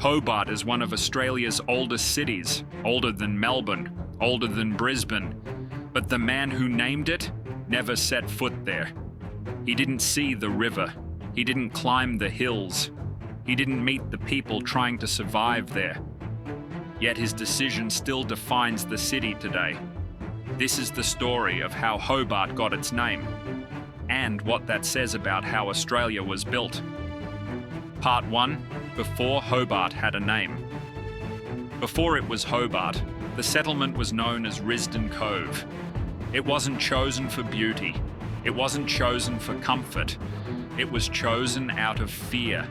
Hobart is one of Australia's oldest cities, older than Melbourne, older than Brisbane. But the man who named it never set foot there. He didn't see the river. He didn't climb the hills. He didn't meet the people trying to survive there. Yet his decision still defines the city today. This is the story of how Hobart got its name, and what that says about how Australia was built. Part 1. Before Hobart had a name. Before it was Hobart, the settlement was known as Risdon Cove. It wasn't chosen for beauty. It wasn't chosen for comfort. It was chosen out of fear.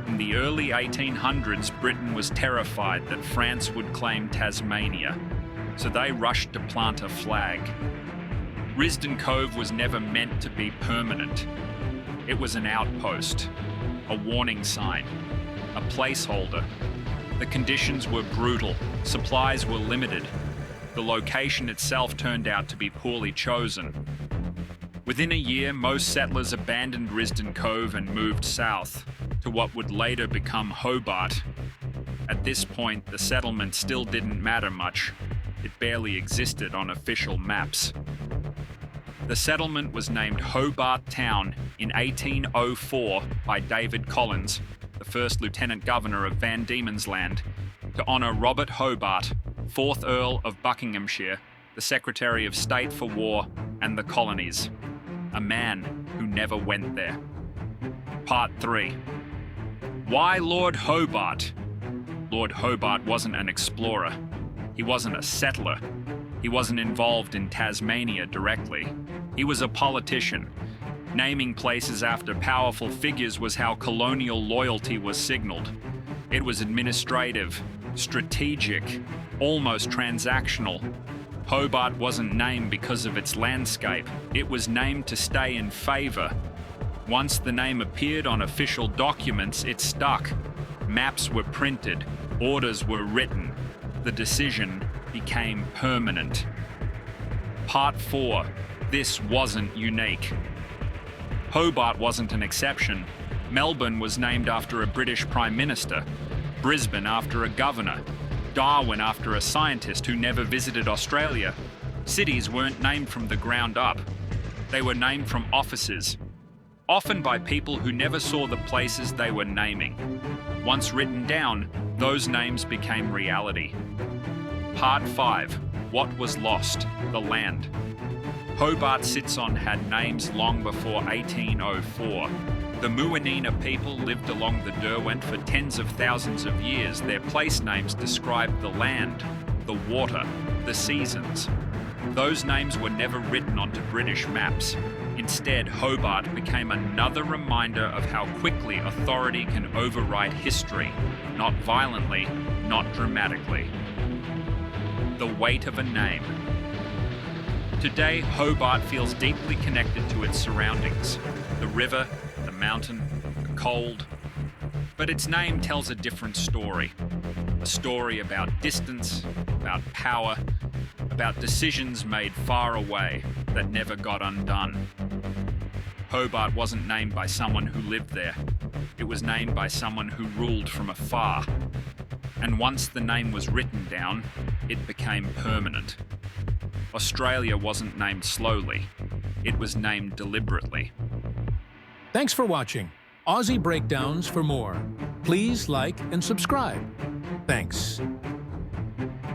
In the early 1800s, Britain was terrified that France would claim Tasmania, so they rushed to plant a flag. Risdon Cove was never meant to be permanent. It was an outpost, a warning sign, a placeholder. The conditions were brutal, supplies were limited. The location itself turned out to be poorly chosen. Within a year, most settlers abandoned Risdon Cove and moved south to what would later become Hobart. At this point, the settlement still didn't matter much. It barely existed on official maps. The settlement was named Hobart Town in 1804 by David Collins, the first Lieutenant Governor of Van Diemen's Land, to honour Robert Hobart, 4th Earl of Buckinghamshire, the Secretary of State for War and the Colonies, a man who never went there. Part 3. Why Lord Hobart? Lord Hobart wasn't an explorer. He wasn't a settler. He wasn't involved in Tasmania directly. He was a politician. Naming places after powerful figures was how colonial loyalty was signalled. It was administrative, strategic, almost transactional. Hobart wasn't named because of its landscape. It was named to stay in favour. Once the name appeared on official documents, it stuck. Maps were printed, orders were written. The decision became permanent. Part 4. This wasn't unique. Hobart wasn't an exception. Melbourne was named after a British Prime Minister, Brisbane after a governor, Darwin after a scientist who never visited Australia. Cities weren't named from the ground up. They were named from offices, often by people who never saw the places they were naming. Once written down, those names became reality. Part 5. What was lost? The land. Hobart sits on had names long before 1804. The Muwinina people lived along the Derwent for tens of thousands of years. Their place names described the land, the water, the seasons. Those names were never written onto British maps. Instead, Hobart became another reminder of how quickly authority can overwrite history, not violently, not dramatically. The weight of a name. Today, Hobart feels deeply connected to its surroundings, the river, the mountain, the cold. But its name tells a different story. A story about distance, about power, about decisions made far away that never got undone. Hobart wasn't named by someone who lived there. It was named by someone who ruled from afar. And once the name was written down, it became permanent. Australia wasn't named slowly. It was named deliberately. Thanks for watching. Aussie Breakdowns for more. Please like and subscribe. Thanks.